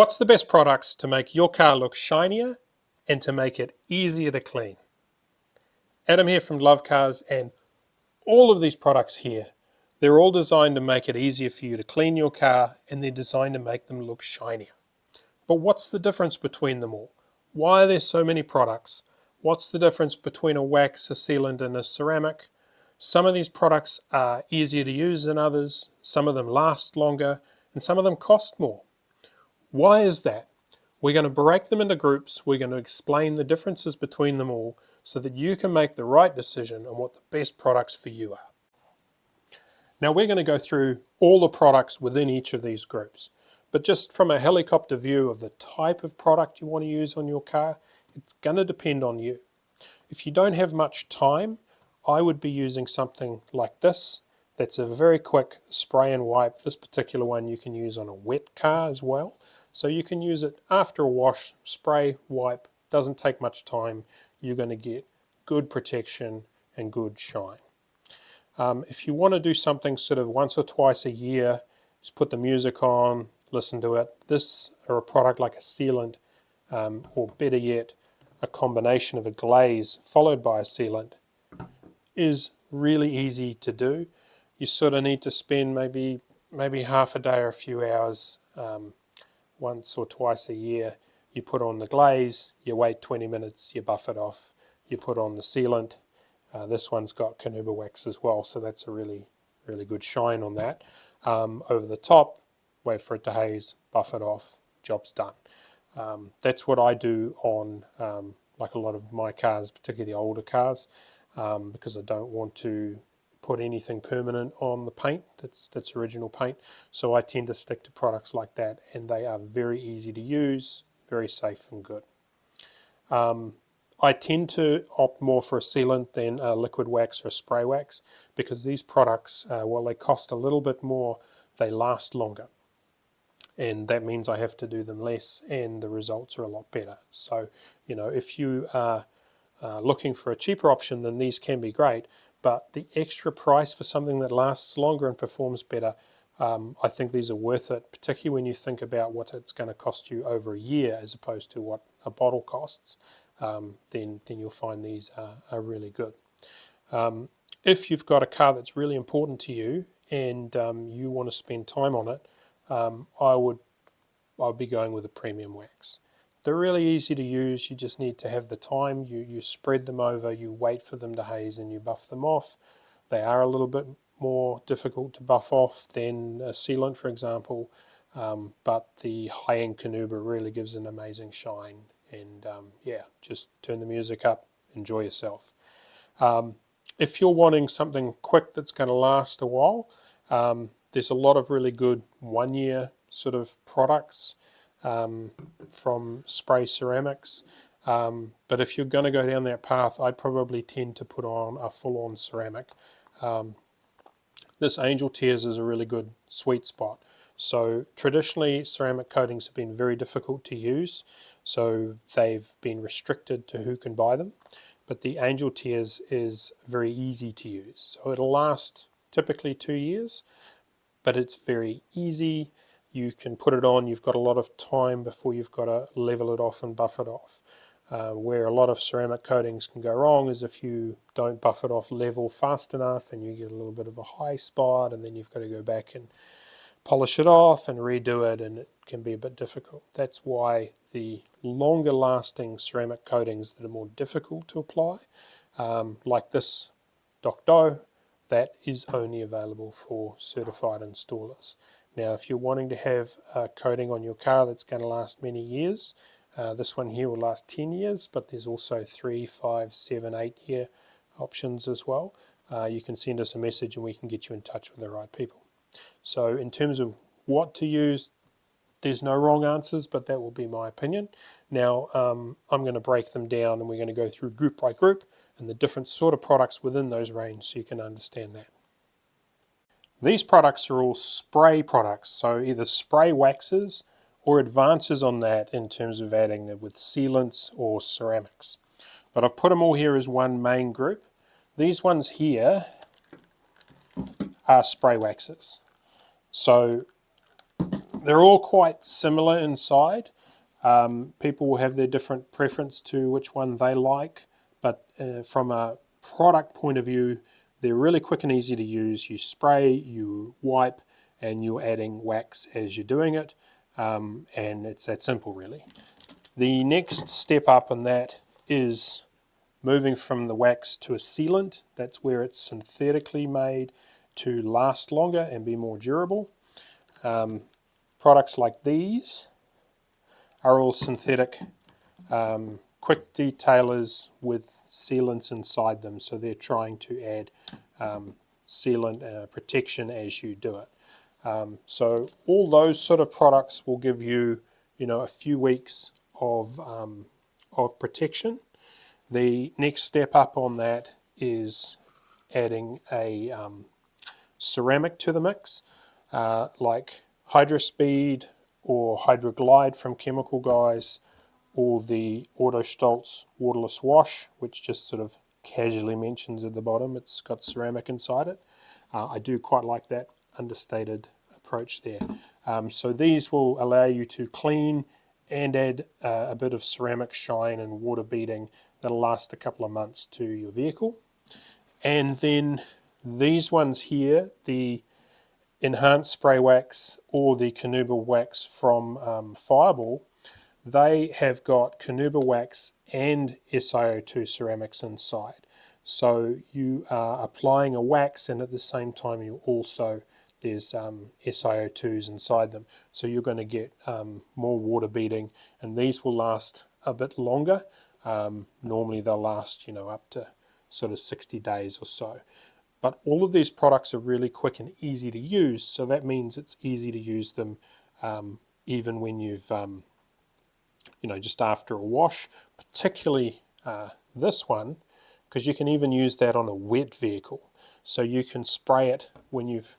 What's the best products to make your car look shinier and to make it easier to clean? Adam here from Lovecars, and all of these products here, they're all designed to make it easier for you to clean your car, and they're designed to make them look shinier. But what's the difference between them all? Why are there so many products? What's the difference between a wax, a sealant, and a ceramic? Some of these products are easier to use than others, some of them last longer, and some of them cost more. Why is that? We're going to break them into groups. We're going to explain the differences between them all so that you can make the right decision on what the best products for you are. Now we're going to go through all the products within each of these groups. But just from a helicopter view of the type of product you want to use on your car, it's going to depend on you. If you don't have much time, I would be using something like this. That's a very quick spray and wipe. This particular one you can use on a wet car as well. So you can use it after a wash, spray, wipe, doesn't take much time. You're going to get good protection and good shine. If you want to do something sort of once or twice a year, just put the music on, listen to it. This or a product like a sealant, or better yet, a combination of a glaze followed by a sealant is really easy to do. You sort of need to spend maybe half a day or a few hours once or twice a year. You put on the glaze, you wait 20 minutes, you buff it off, you put on the sealant. This one's got carnauba wax as well, so that's a really good shine on that. Over the top, wait for it to haze, buff it off, job's done. That's what I do on like a lot of my cars, particularly the older cars, because I don't want to put anything permanent on the paint that's original paint. So I tend to stick to products like that, and they are very easy to use, very safe and good. I tend to opt more for a sealant than a liquid wax or a spray wax, because these products, while they cost a little bit more, they last longer. And that means I have to do them less, and the results are a lot better. So, you know, if you are looking for a cheaper option, then these can be great, but the extra price for something that lasts longer and performs better, I think these are worth it, particularly when you think about what it's going to cost you over a year as opposed to what a bottle costs. Then you'll find these are really good. If you've got a car that's really important to you and you want to spend time on it, I would be going with a premium wax. They're really easy to use. You just need to have the time. You spread them over, you wait for them to haze, and you buff them off. They are a little bit more difficult to buff off than a sealant, for example, but the high-end carnauba really gives an amazing shine. And yeah, just turn the music up, enjoy yourself. If you're wanting something quick that's going to last a while, there's a lot of really good 1 year sort of products from spray ceramics. But if you're going to go down that path, I probably tend to put on a full-on ceramic. This Angel Tears is a really good sweet spot. So traditionally, ceramic coatings have been very difficult to use, so they've been restricted to who can buy them. But the Angel Tears is very easy to use. So it'll last typically 2 years, but it's very easy. You can put it on, you've got a lot of time before you've got to level it off and buff it off. Where a lot of ceramic coatings can go wrong is if you don't buff it off level fast enough, and you get a little bit of a high spot, and then you've got to go back and polish it off and redo it, and it can be a bit difficult. That's why the longer lasting ceramic coatings that are more difficult to apply, like this Doc Do, that is only available for certified installers. Now if you're wanting to have a coating on your car that's going to last many years, this one here will last 10 years, but there's also 3, 5, 7, 8 year options as well. You can send us a message and we can get you in touch with the right people. So in terms of what to use, there's no wrong answers, but that will be my opinion. Now I'm going to break them down, and we're going to go through group by group and the different sort of products within those range so you can understand that. These products are all spray products, so either spray waxes or advances on that in terms of adding it with sealants or ceramics. But I've put them all here as one main group. These ones here are spray waxes. So They're all quite similar inside. People will have their different preference to which one they like, but from a product point of view, they're really quick and easy to use. You spray, you wipe, and you're adding wax as you're doing it, and it's that simple really. The next step up in that is moving from the wax to a sealant. That's where it's synthetically made to last longer and be more durable. Products like these are all synthetic quick detailers with sealants inside them, so they're trying to add sealant protection as you do it. So all those sort of products will give you, a few weeks of protection. The next step up on that is adding a ceramic to the mix, like HydroSpeed or HydroGlide from Chemical Guys, or the Auto Stolz waterless wash, which just sort of casually mentions at the bottom it's got ceramic inside it. I do quite like that understated approach there. So these will allow you to clean and add a bit of ceramic shine and water beading that'll last a couple of months to your vehicle. And then these ones here, the enhanced spray wax or the Canuba wax from Fireball, they have got Canuba wax and SiO2 ceramics inside. So you are applying a wax, and at the same time there's SiO2s inside them. So you're going to get more water beading, and these will last a bit longer. Normally they'll last, up to sort of 60 days or so. But all of these products are really quick and easy to use, so that means it's easy to use them even when you've, just after a wash, particularly this one, because you can even use that on a wet vehicle. So you can spray it when you've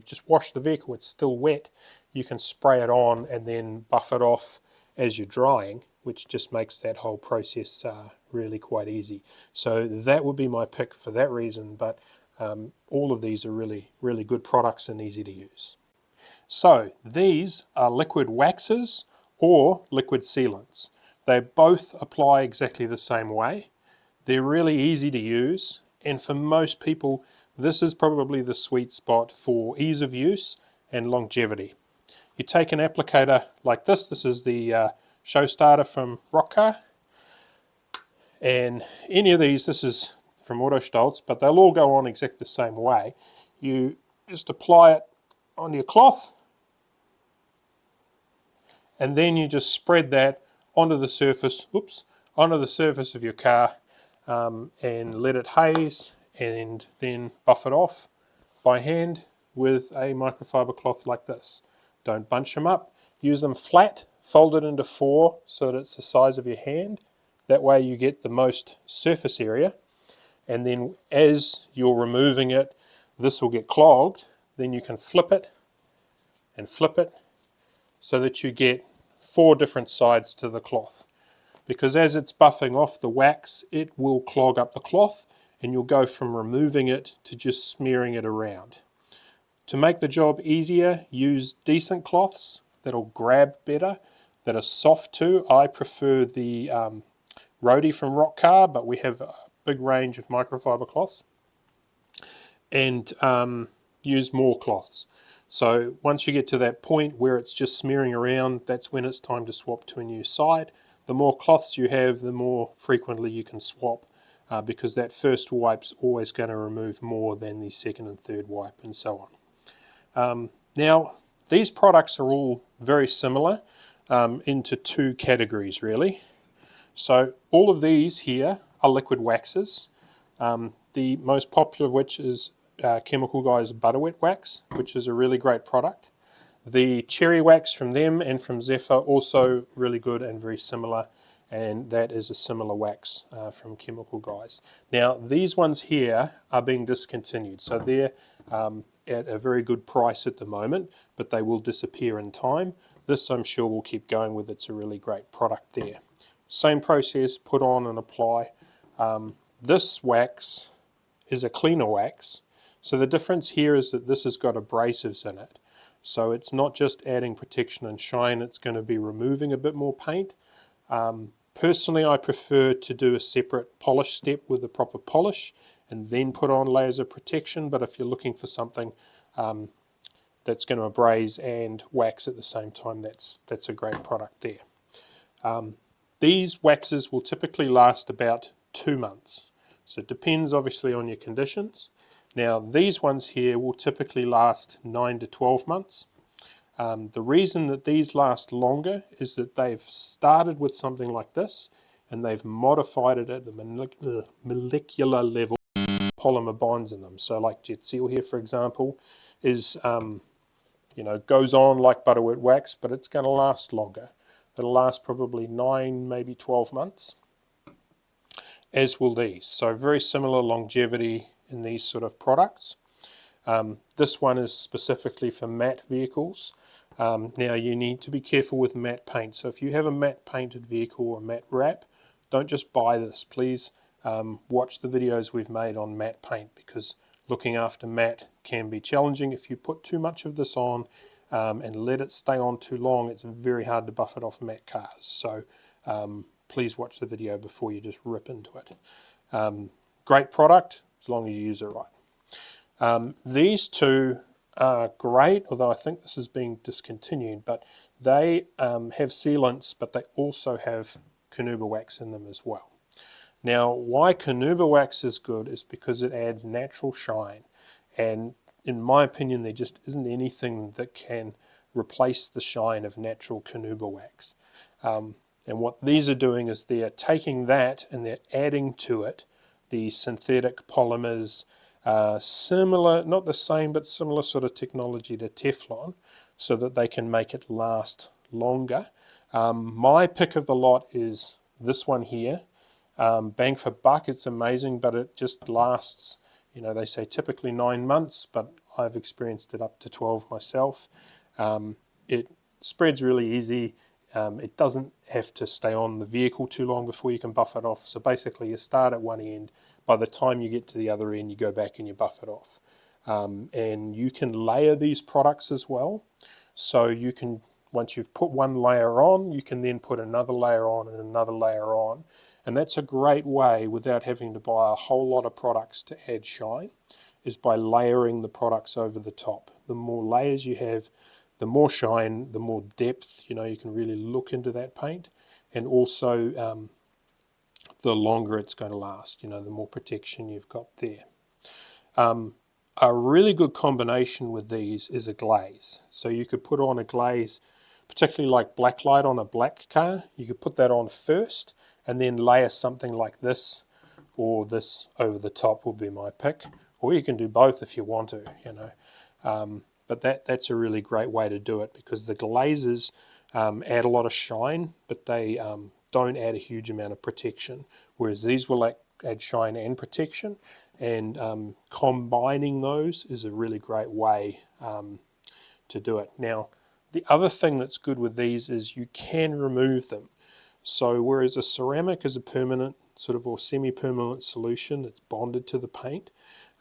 just washed the vehicle, it's still wet. You can spray it on and then buff it off as you're drying, which just makes that whole process really quite easy. So that would be my pick for that reason, but all of these are really, really good products and easy to use. So these are liquid waxes or liquid sealants. They both apply exactly the same way. They're really easy to use, and for most people this is probably the sweet spot for ease of use and longevity. You take an applicator like this. This is the show starter from Rockcar, and any of these, this is from Auto Stolz, but they'll all go on exactly the same way. You just apply it on your cloth, and then you just spread that onto the surface, onto the surface of your car, and let it haze, and then buff it off by hand with a microfiber cloth like this. Don't bunch them up. Use them flat, fold it into 4 so that it's the size of your hand. That way you get the most surface area. And then as you're removing it, this will get clogged. Then you can flip it and flip it so that you get 4 different sides to the cloth. Because as it's buffing off the wax, it will clog up the cloth, and you'll go from removing it to just smearing it around. To make the job easier, use decent cloths that'll grab better, that are soft too. I prefer the Roadie from Rockcar, but we have a big range of microfiber cloths. And use more cloths. So once you get to that point where it's just smearing around, that's when it's time to swap to a new side. The more cloths you have, the more frequently you can swap, because that first wipe's always going to remove more than the second and third wipe, and so on. Now, these products are all very similar into 2 categories really. So all of these here are liquid waxes. The most popular of which is Chemical Guys Butterwet Wax, which is a really great product. The cherry wax from them and from Zephyr, also really good and very similar, and that is a similar wax from Chemical Guys. Now these ones here are being discontinued, so they're at a very good price at the moment, but they will disappear in time. This I'm sure will keep going with. It's a really great product there. Same process, put on and apply. This wax is a cleaner wax, so the difference here is that this has got abrasives in it. So it's not just adding protection and shine, it's going to be removing a bit more paint. Personally, I prefer to do a separate polish step with the proper polish and then put on layers of protection, but if you're looking for something that's going to abrade and wax at the same time, that's a great product there. These waxes will typically last about 2 months, so it depends obviously on your conditions. Now these ones here will typically last 9 to 12 months. The reason that these last longer is that they've started with something like this and they've modified it at the molecular level, polymer bonds in them. So like Jet Seal here, for example, is goes on like butterwort wax, but it's going to last longer. It'll last probably 9, maybe 12 months, as will these. So very similar longevity in these sort of products. This one is specifically for matte vehicles. Now you need to be careful with matte paint. So if you have a matte painted vehicle or matte wrap, don't just buy this. Please watch the videos we've made on matte paint, because looking after matte can be challenging. If you put too much of this on and let it stay on too long, it's very hard to buff it off matte cars. So please watch the video before you just rip into it. Great product as long as you use it right. These two are great, although I think this is being discontinued, but they have sealants, but they also have carnauba wax in them as well. Now why carnauba wax is good is because it adds natural shine, and in my opinion there just isn't anything that can replace the shine of natural carnauba wax. And what these are doing is they're taking that and they're adding to it the synthetic polymers, similar, not the same, but similar sort of technology to Teflon, so that they can make it last longer. My pick of the lot is this one here. Bang for buck, it's amazing, but it just lasts, they say typically 9 months, but I've experienced it up to 12 myself. It spreads really easy. It doesn't have to stay on the vehicle too long before you can buff it off. So basically you start at one end, by the time you get to the other end you go back and you buff it off. And you can layer these products as well. So you can, once you've put one layer on, you can then put another layer on and another layer on. And that's a great way, without having to buy a whole lot of products to add shine, is by layering the products over the top. The more layers you have, the more shine, the more depth, you can really look into that paint, and also the longer it's going to last, the more protection you've got there. A really good combination with these is a glaze. So you could put on a glaze, particularly like blacklight on a black car, you could put that on first and then layer something like this, or this over the top would be my pick, or you can do both if you want to, but that's a really great way to do it, because the glazes add a lot of shine, but they don't add a huge amount of protection, whereas these will add shine and protection, and combining those is a really great way to do it. Now the other thing that's good with these is you can remove them. So whereas a ceramic is a permanent sort of or semi-permanent solution that's bonded to the paint,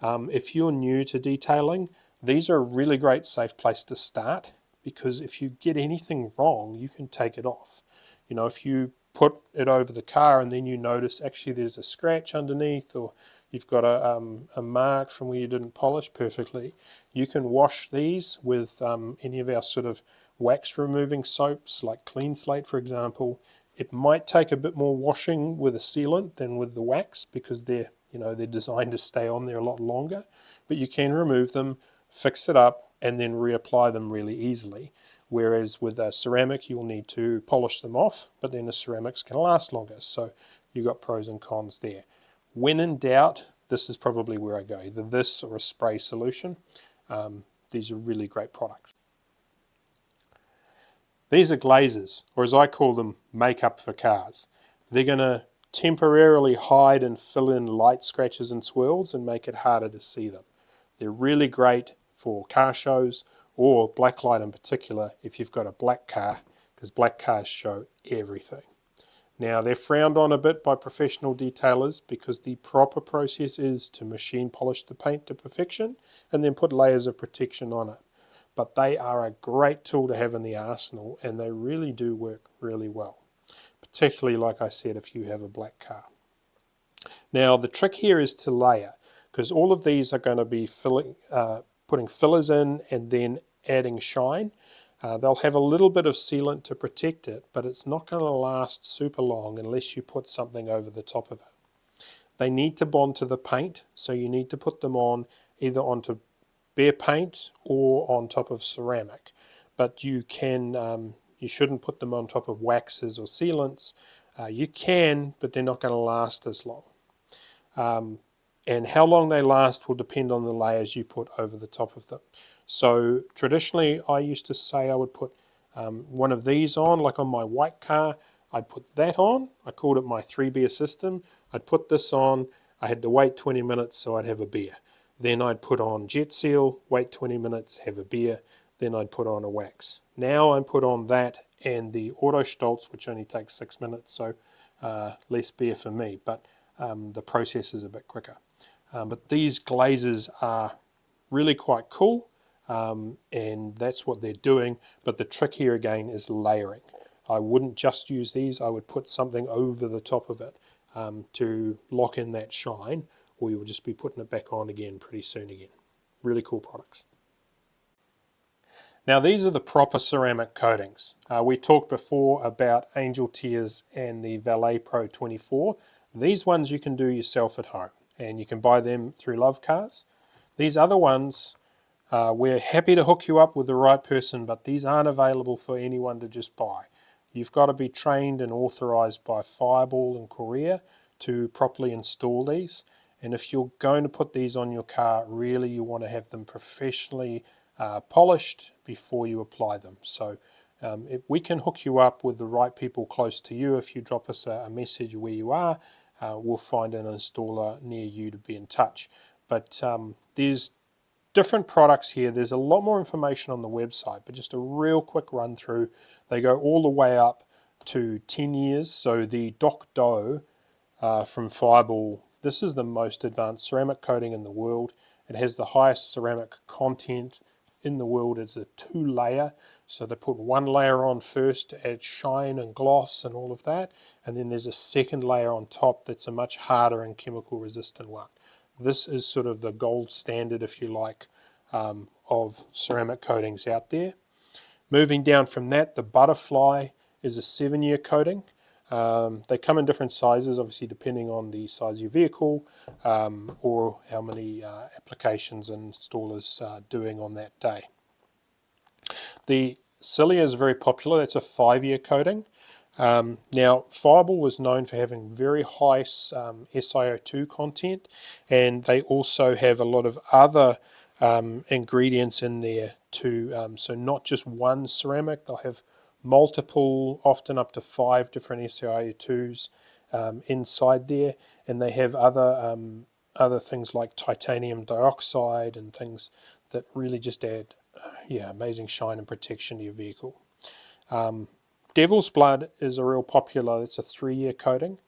if you're new to detailing, these are a really great safe place to start, because if you get anything wrong you can take it off. If you put it over the car and then you notice actually there's a scratch underneath, or you've got a mark from where you didn't polish perfectly, you can wash these with any of our sort of wax removing soaps like Clean Slate, for example. It might take a bit more washing with a sealant than with the wax, because they're designed to stay on there a lot longer, but you can remove them, fix it up, and then reapply them really easily. Whereas with a ceramic you'll need to polish them off, but then the ceramics can last longer. So you've got pros and cons there. When in doubt, this is probably where I go, either this or a spray solution. These are really great products. These are glazes, or as I call them, makeup for cars. They're going to temporarily hide and fill in light scratches and swirls and make it harder to see them. They're really great for car shows, or blacklight in particular if you've got a black car, because black cars show everything. Now they're frowned on a bit by professional detailers, because the proper process is to machine polish the paint to perfection and then put layers of protection on it. but they are a great tool to have in the arsenal, and they really do work really well, particularly, like I said, if you have a black car. Now the trick here is to layer, because all of these are going to be putting fillers in and then adding shine. They'll have a little bit of sealant to protect it, but it's not going to last super long unless you put something over the top of it. They need to bond to the paint, so you need to put them on either onto bare paint or on top of ceramic. But you shouldn't put them on top of waxes or sealants. You can, but they're not going to last as long. And how long they last will depend on the layers you put over the top of them. So traditionally, I used to say I would put one of these on, like on my white car. I'd put that on. I called it my 3-beer system. I'd put this on. I had to wait 20 minutes so I'd have a beer. Then I'd put on Jet Seal, wait 20 minutes, have a beer. Then I'd put on a wax. Now I put on that and the Auto Stolz, which only takes 6 minutes, so less beer for me, but the process is a bit quicker. But these glazes are really quite cool, and that's what they're doing. But the trick here again is layering. I wouldn't just use these, I would put something over the top of it to lock in that shine, or you'll just be putting it back on again pretty soon again. Really cool products. Now these are the proper ceramic coatings. We talked before about Angel Tears and the Valet Pro 24. These ones you can do yourself at home, and you can buy them through Lovecars. These other ones, we're happy to hook you up with the right person, but these aren't available for anyone to just buy. You've got to be trained and authorized by Fireball in Korea to properly install these. And if you're going to put these on your car, really you want to have them professionally polished before you apply them. So we can hook you up with the right people close to you. If you drop us a message where you are, we'll find an installer near you to be in touch. But there's different products here. There's a lot more information on the website, but just a real quick run through. They go all the way up to 10 years. So the Doc Do from Fireball, this is the most advanced ceramic coating in the world. It has the highest ceramic content in the world. It's a 2-layer, so they put one layer on first to add shine and gloss and all of that, and then there's a second layer on top that's a much harder and chemical resistant one. This is sort of the gold standard, if you like, of ceramic coatings out there. Moving down from that, the Butterfly is a 7-year coating. They come in different sizes, obviously depending on the size of your vehicle or how many applications and installers are doing on that day. The Cilia is very popular. That's a 5-year coating. Now, Fireball was known for having very high SiO2 content, and they also have a lot of other ingredients in there too. So not just one ceramic, they'll have multiple, often up to 5 different SiO2s inside there, and they have other things like titanium dioxide and things that really just add amazing shine and protection to your vehicle. Devil's Blood is a real popular. It's a 3-year coating,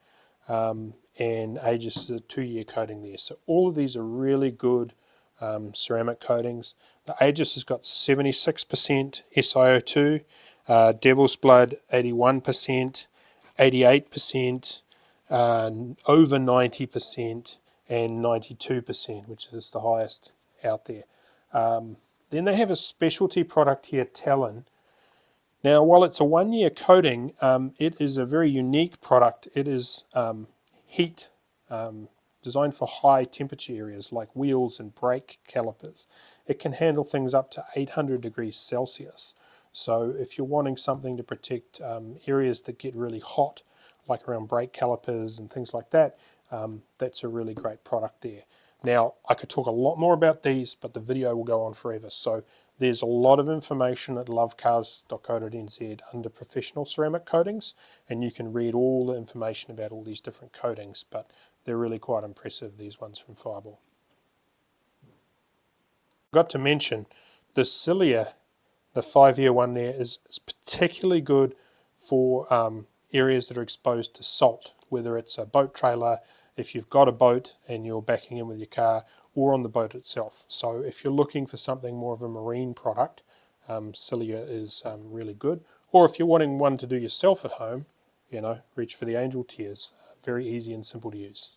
and Aegis is a 2-year coating there. So all of these are really good ceramic coatings. The Aegis has got 76% SiO2, Devil's Blood 81%, 88%, over 90%, and 92%, which is the highest out there. Then they have a specialty product here, Talon. Now, while it's a 1-year coating, it is a very unique product. It is heat, designed for high temperature areas like wheels and brake calipers. It can handle things up to 800 degrees Celsius. So if you're wanting something to protect areas that get really hot, like around brake calipers and things like that, that's a really great product there. Now, I could talk a lot more about these, but the video will go on forever. So there's a lot of information at lovecars.co.nz under professional ceramic coatings, and you can read all the information about all these different coatings, but they're really quite impressive, these ones from Fireball. Got to mention, the Cilia, the 5-year one there, is particularly good for areas that are exposed to salt, whether it's a boat trailer, if you've got a boat and you're backing in with your car, or on the boat itself. So if you're looking for something more of a marine product, Cilia is really good. Or if you're wanting one to do yourself at home, reach for the Angel Tears. Very easy and simple to use.